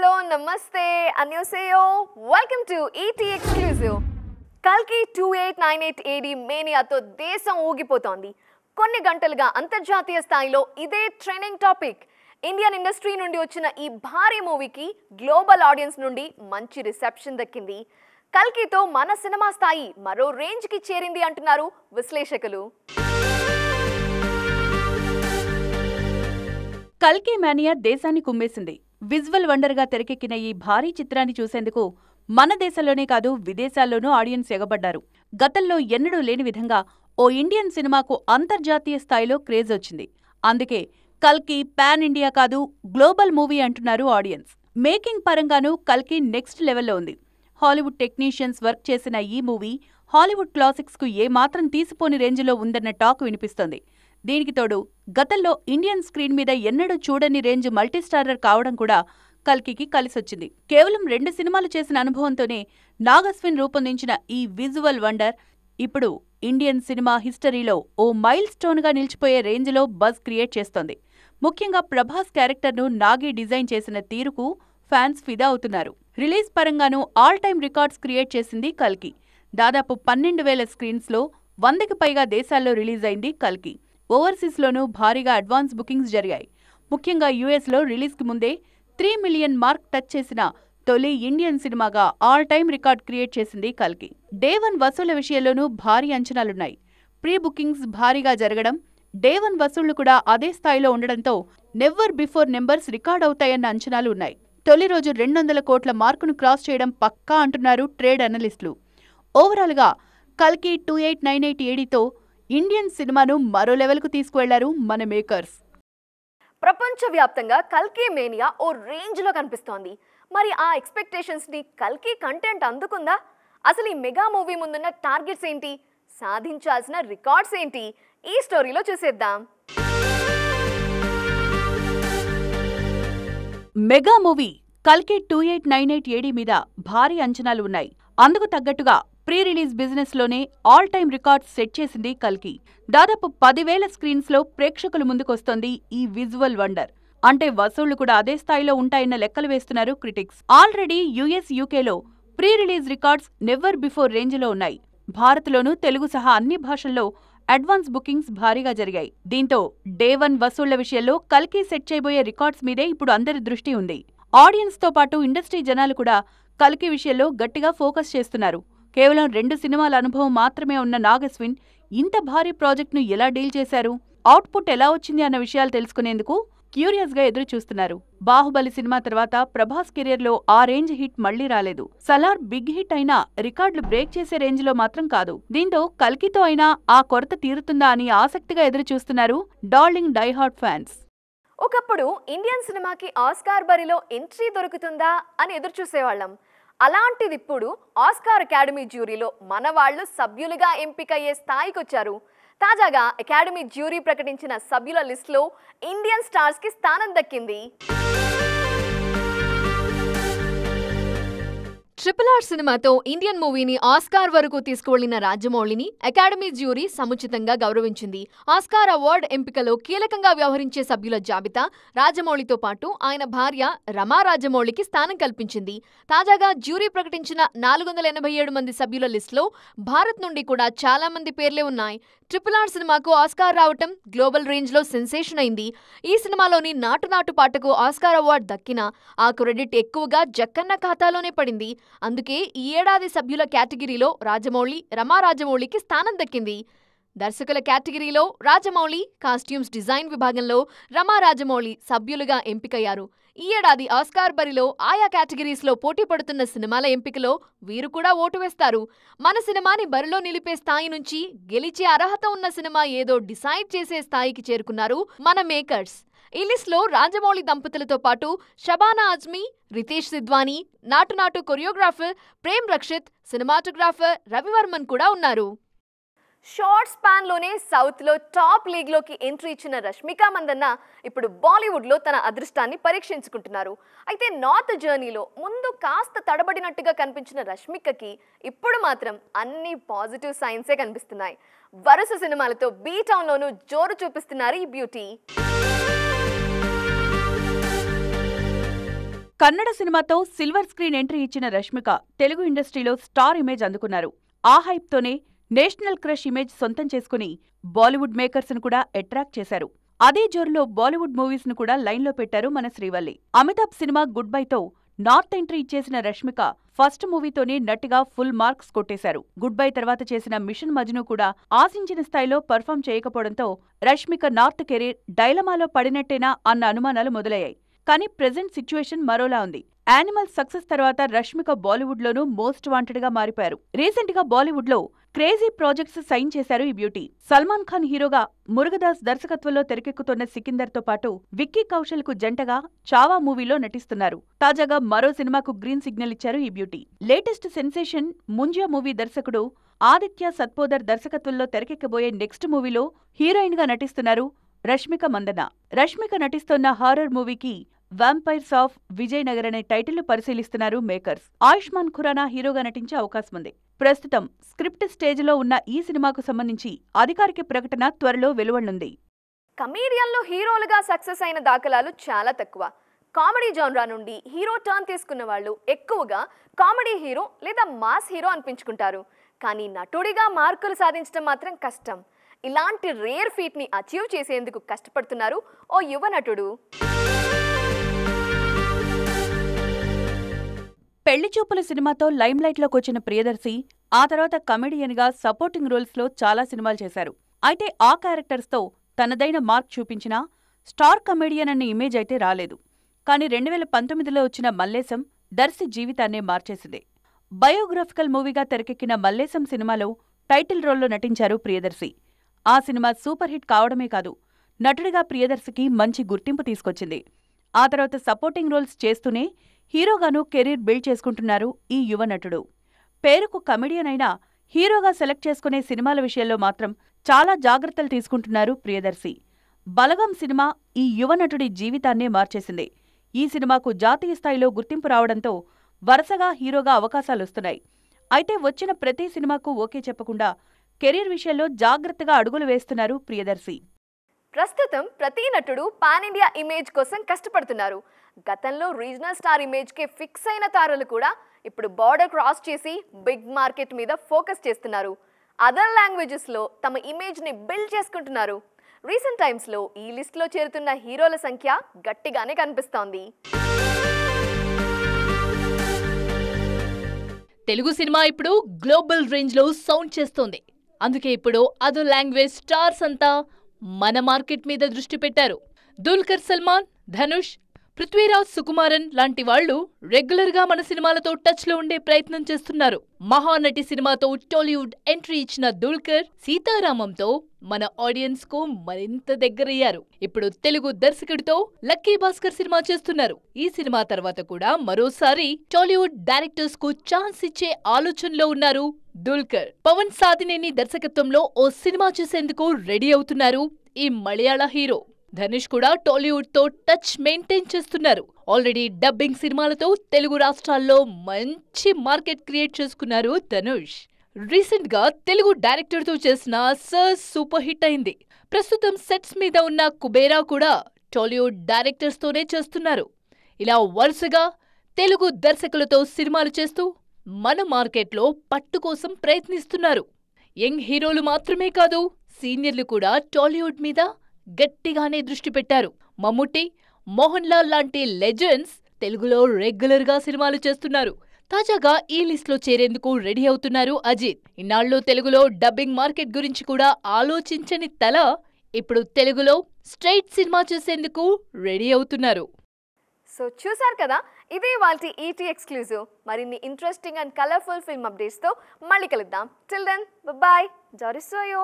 hello, namaste, annyeonghaseyo. Welcome to ET Exclusive. Kalki 2898 AD మేనియాతో దేశం ఊగిపోతోంది. కొన్ని గంటలుగా అంతర్జాతీయ స్థాయిలో ఇదే ట్రెండింగ్ టాపిక్. ఇండియన్ ఇండస్ట్రీ నుండి వచ్చిన ఈ భారీ మూవీకి గ్లోబల్ ఆడియన్స్ నుండి మంచి రిసెప్షన్ దక్కింది. కల్కితో మన సినిమా స్థాయి మరో రేంజ్కి చేరింది అంటున్నారు విశ్లేషకులు. కల్కి మేనియా దేశాన్ని కుమ్మేసింది. విజువల్ వండర్గా తెరకెక్కిన ఈ భారీ చిత్రాన్ని చూసేందుకు మన దేశంలోనే కాదు విదేశాల్లోనూ ఆడియన్స్ ఎగబడ్డారు. గతంలో ఎన్నడూ లేని విధంగా ఓ ఇండియన్ సినిమాకు అంతర్జాతీయ స్థాయిలో క్రేజ్ వచ్చింది. అందుకే కల్కి పాన్ ఇండియా కాదు గ్లోబల్ మూవీ అంటున్నారు ఆడియన్స్. మేకింగ్ పరంగానూ కల్కి నెక్స్ట్ లెవెల్లో ఉంది. హాలీవుడ్ టెక్నీషియన్స్ వర్క్ చేసిన ఈ మూవీ హాలీవుడ్ క్లాసిక్స్కు ఏమాత్రం తీసిపోని రేంజ్లో ఉందన్న టాక్ వినిపిస్తోంది. దీనికి తోడు గతంలో ఇండియన్ స్క్రీన్ మీద ఎన్నడూ చూడని రేంజ్ మల్టీస్టారర్ కావడం కూడా కల్కికి కలిసొచ్చింది. కేవలం 2 సినిమాలు చేసిన అనుభవంతోనే నాగశ్విన్ రూపొందించిన ఈ విజువల్ వండర్ ఇప్పుడు ఇండియన్ సినిమా హిస్టరీలో ఓ మైల్ స్టోన్గా నిలిచిపోయే రేంజ్లో బజ్ క్రియేట్ చేస్తోంది. ముఖ్యంగా ప్రభాస్ క్యారెక్టర్ను నాగి డిజైన్ చేసిన తీరుకు ఫ్యాన్స్ ఫిదా అవుతున్నారు. రిలీజ్ పరంగానూ ఆల్ టైమ్ రికార్డ్స్ క్రియేట్ చేసింది కల్కి. దాదాపు 12,000 స్క్రీన్స్లో 100కి పైగా దేశాల్లో రిలీజ్ అయింది కల్కి. ఓవర్సీస్లోనూ భారీగా అడ్వాన్స్ బుకింగ్స్ జరిగాయి. ముఖ్యంగా యుఎస్లో రిలీజ్కి ముందే 3 మిలియన్ మార్క్ టచ్ చేసిన తొలి ఇండియన్ సినిమాగా ఆల్ టైమ్ రికార్డ్ క్రియేట్ చేసింది కల్కి. డే 1 వసూళ్ల విషయంలోనూ భారీ అంచనాలున్నాయి. ప్రీ బుకింగ్స్ భారీగా జరగడం, డే 1 వసూళ్లు కూడా అదే స్థాయిలో ఉండడంతో నెవర్ బిఫోర్ నెంబర్స్ రికార్డ్ అవుతాయన్న అంచనాలు ఉన్నాయి. తొలి రోజు 200 కోట్ల మార్కును క్రాస్ చేయడం పక్కా అంటున్నారు ట్రేడ్ అనలిస్టులు. ఓవరాల్గా కల్కి 2898 ఏడీతో ఇండియన్ సినిమాను మరో లెవెల్కు తీసుకువెళ్లారు మన మేకర్స్. ప్రపంచవ్యాప్తంగా కల్కి మేనియా ఓ రేంజ్లో కనిపిస్తోంది. మరి ఆ ఎక్స్పెక్టేషన్స్ని కల్కి కంటెంట్ అందుకుందా? అసలు ఈ మెగా మూవీ ముందున్న టార్గెట్స్ ఏంటి, సాధించాల్సిన రికార్డ్స్ ఏంటి, ఈ స్టోరీలో చూసేద్దాం. మెగా మూవీ కల్కి 2898 ఏడీ మీద భారీ అంచనాలు ఉన్నాయి. అందుకు తగ్గట్టుగా ప్రీ రిలీజ్ బిజినెస్ లోనే ఆల్ టైమ్ రికార్డ్స్ సెట్ చేసింది కల్కి. దాదాపు 10,000 స్క్రీన్స్ లో ప్రేక్షకుల ముందుకొస్తోంది ఈ విజువల్ వండర్. అంటే వసూళ్లు కూడా అదే స్థాయిలో ఉంటాయన్న లెక్కలు వేస్తున్నారు క్రిటిక్స్. ఆల్రెడీ యుఎస్, యూకేలో pre release records never before రేంజ్లో ఉన్నాయి. భారత్లోనూ తెలుగు సహా అన్ని భాషల్లో అడ్వాన్స్ బుకింగ్స్ భారీగా జరిగాయి. దీంతో డే 1 వసూళ్ల విషయంలో కల్కి సెట్ చేయబోయే రికార్డ్స్ మీదే ఇప్పుడు అందరి దృష్టి ఉంది. ఆడియన్స్ తో పాటు ఇండస్ట్రీ జనాలు కూడా కల్కి విషయంలో గట్టిగా ఫోకస్ చేస్తున్నారు. కేవలం 2 సినిమాల అనుభవం మాత్రమే ఉన్న నాగశ్విన్ ఇంత భారీ ప్రాజెక్టును ఎలా డీల్ చేశారు, అవుట్పుట్ ఎలా వచ్చింది అన్న విషయాలు తెలుసుకునేందుకు క్యూరియస్ గా ఎదురు చూస్తున్నారు. బాహుబలి సినిమా తర్వాత ప్రభాస్ కెరియర్ లో ఆ రేంజ్ హిట్ మళ్లీ రాలేదు. సలార్ బిగ్ హిట్ అయినా రికార్డులు బ్రేక్ చేసే రేంజ్ లో మాత్రం కాదు. దీంతో కల్కితో అయినా ఆ కొరత తీరుతుందా అని ఆసక్తిగా ఎదురు చూస్తున్నారు డార్లింగ్ డైహార్డ్ ఫ్యాన్స్. ఒకప్పుడు ఇండియన్ సినిమాకి ఆస్కార్ బరిలో ఎంట్రీ దొరుకుతుందా అని ఎదురు చూసేవాళ్ళం. అలాంటిది ఇప్పుడు ఆస్కార్ అకాడమీ జ్యూరీలో మన వాళ్ళు సభ్యులుగా ఎంపికయ్యే స్థాయికొచ్చారు. తాజాగా అకాడమీ జ్యూరీ ప్రకటించిన సభ్యుల లిస్టులో ఇండియన్ స్టార్స్కి స్థానం దక్కింది. RRR సినిమాతో ఇండియన్ మూవీని ఆస్కార్ వరకు తీసుకువెళ్లిన రాజమౌళిని అకాడమీ జ్యూరీ సముచితంగా గౌరవించింది. ఆస్కార్ అవార్డు ఎంపికలో కీలకంగా వ్యవహరించే సభ్యుల జాబితా రాజమౌళితో పాటు ఆయన భార్య రమా రాజమౌళికి స్థానం కల్పించింది. తాజాగా జ్యూరీ ప్రకటించిన 487 మంది సభ్యుల లిస్టులో భారత్ నుండి కూడా చాలా మంది పేర్లే ఉన్నాయి. RRR సినిమాకు ఆస్కార్ రావటం గ్లోబల్ రేంజ్లో సెన్సేషన్ అయింది. ఈ సినిమాలోని నాటు నాటు పాటకు ఆస్కార్ అవార్డు దక్కినా ఆ క్రెడిట్ ఎక్కువగా జక్కన్న ఖాతాలోనే పడింది. అందుకే ఈ ఏడాది సభ్యుల కేటగిరీలో రాజమౌళి, రమా రాజమౌళికి స్థానం దక్కింది. దర్శకుల కేటగిరీలో రాజమౌళి, కాస్ట్యూమ్స్ డిజైన్ విభాగంలో రమా రాజమౌళి సభ్యులుగా ఎంపికయ్యారు. ఈ ఏడాది ఆస్కార్ బరిలో ఆయా కేటగిరీస్లో పోటీ పడుతున్న సినిమాల ఎంపికలో వీరు కూడా ఓటు వేస్తారు. మన సినిమాని బరిలో నిలిపే స్థాయి నుంచి గెలిచే అర్హత ఉన్న సినిమా ఏదో డిసైడ్ చేసే స్థాయికి చేరుకున్నారు మన మేకర్స్. ఈ లిస్ట్లో రాజమౌళి దంపతులతో పాటు షబానా ఆజ్మీ, రితేష్ సిద్వానీ, నాటు నాటు కొరియోగ్రాఫర్ ప్రేమ్ రక్షిత్, సినిమాటోగ్రాఫర్ రవివర్మన్ కూడా ఉన్నారు. షార్ట్ స్పాన్ లోనే సౌత్ లో టాప్ లీగ్ లోకి ఎంట్రీ ఇచ్చిన రష్మిక మందన్న ఇప్పుడు బాలీవుడ్ లో తన అదృష్టాన్ని పరీక్షించుకుంటున్నారు. అయితే నార్త్ జర్నీలో ముందు కాస్త తడబడినట్టుగా కనిపించిన రష్మికకి ఇప్పుడు మాత్రం అన్ని పాజిటివ్ సైన్సే కనిపిస్తున్నాయి. వరుస సినిమాలతో బీ టౌన్ లోనూ జోరు చూపిస్తున్నారు ఈ బ్యూటీ. కన్నడ సినిమాతో సిల్వర్ స్క్రీన్ ఎంట్రీ ఇచ్చిన రష్మిక తెలుగు ఇండస్ట్రీలో స్టార్ ఇమేజ్ అందుకున్నారు. ఆ హైప్తోనే నేషనల్ క్రష్ ఇమేజ్ సొంతం చేసుకుని బాలీవుడ్ మేకర్స్ ను కూడా అట్రాక్ట్ చేశారు. అదే జోరులో బాలీవుడ్ మూవీస్ ను కూడా లైన్లో పెట్టారు మన శ్రీవల్లి. అమితాబ్ సినిమా గుడ్ బైతో నార్త్ ఎంట్రీ ఇచ్చేసిన రష్మిక ఫస్ట్ మూవీతోనే నటిగా ఫుల్ మార్క్స్ కొట్టేశారు. గుడ్ బై తర్వాత చేసిన మిషన్ మజ్ను కూడా ఆశించిన స్థాయిలో పర్ఫామ్ చేయకపోవడంతో రష్మిక నార్త్ కెరీర్ డైలమాలో పడినట్టేనా అన్న అనుమానాలు మొదలయ్యాయి. కానీ ప్రెజెంట్ సిచ్యువేషన్ మరోలా ఉంది. యానిమల్ సక్సెస్ తర్వాత రష్మిక బాలీవుడ్ లోనూ మోస్ట్ వాంటెడ్ గా మారిపోయారు. రీసెంట్ గా బాలీవుడ్ లో క్రేజీ ప్రాజెక్ట్స్ సైన్ చేశారు ఈ బ్యూటీ. సల్మాన్ ఖాన్ హీరోగా మురుగదాస్ దర్శకత్వంలో తెరకెక్కుతున్న సికిందర్ తో పాటు విక్కీ కౌశల్ కు జంటగా చావా మూవీలో నటిస్తున్నారు. తాజాగా మరో సినిమాకు గ్రీన్ సిగ్నల్ ఇచ్చారు ఈ beauty. Latest sensation Munjya movie దర్శకుడు ఆదిత్య సత్పోదర్ దర్శకత్వంలో తెరకెక్కబోయే నెక్స్ట్ మూవీలో హీరోయిన్ గా నటిస్తున్నారు రష్మిక మందన. రష్మిక నటిస్తోన్న హారర్ మూవీకి వాంపైర్స్ ఆఫ్ విజయనగర్ అనే టైటిల్ పరిశీలిస్తున్నారు మేకర్స్. ఆయుష్మాన్ ఖురానా హీరోగా నటించే అవకాశం ఉంది. ప్రస్తుతం స్క్రిప్ట్ స్టేజ్లో ఉన్న ఈ సినిమాకు సంబంధించి అధికారిక ప్రకటన త్వరలో వెలువడనుంది. కమీడియన్లు హీరోలుగా సక్సెస్ అయిన దాఖలాలు చాలా తక్కువ. కామెడీ జాన్రా నుండి హీరో టర్న్ తీసుకున్న వాళ్ళు ఎక్కువగా కామెడీ హీరో లేదా మాస్ హీరో అనిపించుకుంటారు. కానీ నటుడిగా మార్కులు సాధించడం మాత్రం కష్టం. ఇలాంటి రేర్ ఫీట్ ని అచీవ్ చేసేందుకు కష్టపడుతున్నారు ఓ యువ నటుడు. పెళ్లి చూపుల సినిమాతో లైమ్లైట్ లోకి వచ్చిన ప్రియదర్శి ఆ తర్వాత కమెడియన్ గా సపోర్టింగ్ రోల్స్ లో చాలా సినిమాలు చేశారు. అయితే ఆ క్యారెక్టర్స్ తో తనదైన మార్క్ చూపించినా స్టార్ కమెడియన్ అనే ఇమేజ్ అయితే రాలేదు. కానీ 2019లో వచ్చిన మల్లేశం దర్శి జీవితాన్నే మార్చేసింది. బయోగ్రఫికల్ మూవీగా తెరకెక్కిన మల్లేశం సినిమాలో టైటిల్ రోల్లో నటించారు ప్రియదర్శి. ఆ సినిమా సూపర్ హిట్ కావడమే కాదు, నటుడిగా ప్రియదర్శికి మంచి గుర్తింపు తీసుకొచ్చింది. ఆ తర్వాత సపోర్టింగ్ రోల్స్ చేస్తూనే హీరోగాను కెరీర్ బిల్డ్ చేసుకుంటున్నారు ఈ యువ నటుడు. పేరుకు కమెడియన్ అయినా హీరోగా సెలెక్ట్ చేసుకునే సినిమాల విషయంలో మాత్రం చాలా జాగ్రత్తలు తీసుకుంటున్నారు ప్రియదర్శి. బలగం సినిమా ఈ యువ నటుడి జీవితాన్నే మార్చేసింది. ఈ సినిమాకు జాతీయ స్థాయిలో గుర్తింపు రావడంతో వరుసగా హీరోగా అవకాశాలొస్తున్నాయి. అయితే వచ్చిన ప్రతి సినిమాకు ఓకే చెప్పకుండా కెరీర్ విషయంలో జాగ్రత్తగా అడుగులు వేస్తున్నారు ప్రియదర్శి. ప్రస్తుతం ప్రతి నటుడు పాన్ ఇండియా ఇమేజ్ కోసం కష్టపడుతున్నారు. గతంలో రీజనల్ స్టార్ ఇమేజ్ కే ఫిక్స్ అయిన తారలు కూడా ఇప్పుడు బార్డర్ క్రాస్ చేసి బిగ్ మార్కెట్ మీద ఫోకస్ చేస్తున్నారు. అదర్ లాంగ్వేజెస్ లో తమ ఇమేజ్ ని బిల్డ్ చేసుకుంటున్నారు. రీసెంట్ టైమ్స్ లో ఈ లిస్ట్ లో చేరుతున్న హీరోల సంఖ్య గట్టిగానే కనిపిస్తోంది. తెలుగు సినిమా ఇప్పుడు గ్లోబల్ రేంజ్ లో సౌండ్ చేస్తోంది. అందుకే ఇప్పుడు అదర్ లాంగ్వేజ్ స్టార్స్ అంతా మన మార్కెట్ మీద దృష్టి పెట్టారు. దుల్కర్ సల్మాన్, ధనుష్, పృథ్వీరాజ్ సుకుమారన్ లాంటి వాళ్లు రెగ్యులర్ గా మన సినిమాలతో టచ్ లో ఉండే ప్రయత్నం చేస్తున్నారు. మహానటి సినిమాతో టాలీవుడ్ ఎంట్రీ ఇచ్చిన దుల్కర్ సీతారామంతో మన ఆడియన్స్ కు మరింత దగ్గరయ్యారు. ఇప్పుడు తెలుగు దర్శకుడితో లక్కీ భాస్కర్ సినిమా చేస్తున్నారు. ఈ సినిమా తర్వాత కూడా మరోసారి టాలీవుడ్ డైరెక్టర్స్ కు ఛాన్స్ ఇచ్చే ఆలోచనలో ఉన్నారు దుల్కర్. పవన్ సాధినేని దర్శకత్వంలో ఓ సినిమా చేసేందుకు రెడీ అవుతున్నారు ఈ మలయాళ హీరో. ధనుష్ కూడా టాలీవుడ్ తో టచ్ మెయింటైన్ చేస్తున్నారు. ఆల్రెడీ డబ్బింగ్ సినిమాలతో తెలుగు రాష్ట్రాల్లో మంచి మార్కెట్ క్రియేట్ చేసుకున్నారు ధనుష్. రీసెంట్ గా తెలుగు డైరెక్టర్ తో చేసిన సర్ సూపర్ హిట్ అయింది. ప్రస్తుతం సెట్స్ మీద ఉన్న కుబేరా కూడా టాలీవుడ్ డైరెక్టర్స్ తోనే చేస్తున్నారు. ఇలా వరుసగా తెలుగు దర్శకులతో సినిమాలు చేస్తూ మన మార్కెట్లో పట్టు కోసం ప్రయత్నిస్తున్నారు. యంగ్ హీరోలు మాత్రమే కాదు, సీనియర్లు కూడా టాలీవుడ్ మీద గట్టిగానే దృష్టి పెట్టారు. మమ్ముట్టి, మోహన్ లాల్ లాంటి లెజెండ్స్ తెలుగులో రెగ్యులర్ గా సినిమాలు చేస్తున్నారు. తాజాగా ఈ లిస్ట్ లో చేరేందుకు రెడీ అవుతున్నారు అజిత్. ఇన్నాళ్ళు తెలుగులో డబ్బింగ్ మార్కెట్ గురించి కూడా ఆలోచించని తల ఇప్పుడు తెలుగులో స్ట్రైట్ సినిమా చేసేందుకు రెడీ అవుతున్నారు. సో చూసారు కదా, ఇదే వాల్టి ఈటీ ఎక్స్క్లూజివ్. మరిన్ని interesting and colourful film updates తో మళ్ళీ కలుద్దాం. Till then bye. జారిసోయో.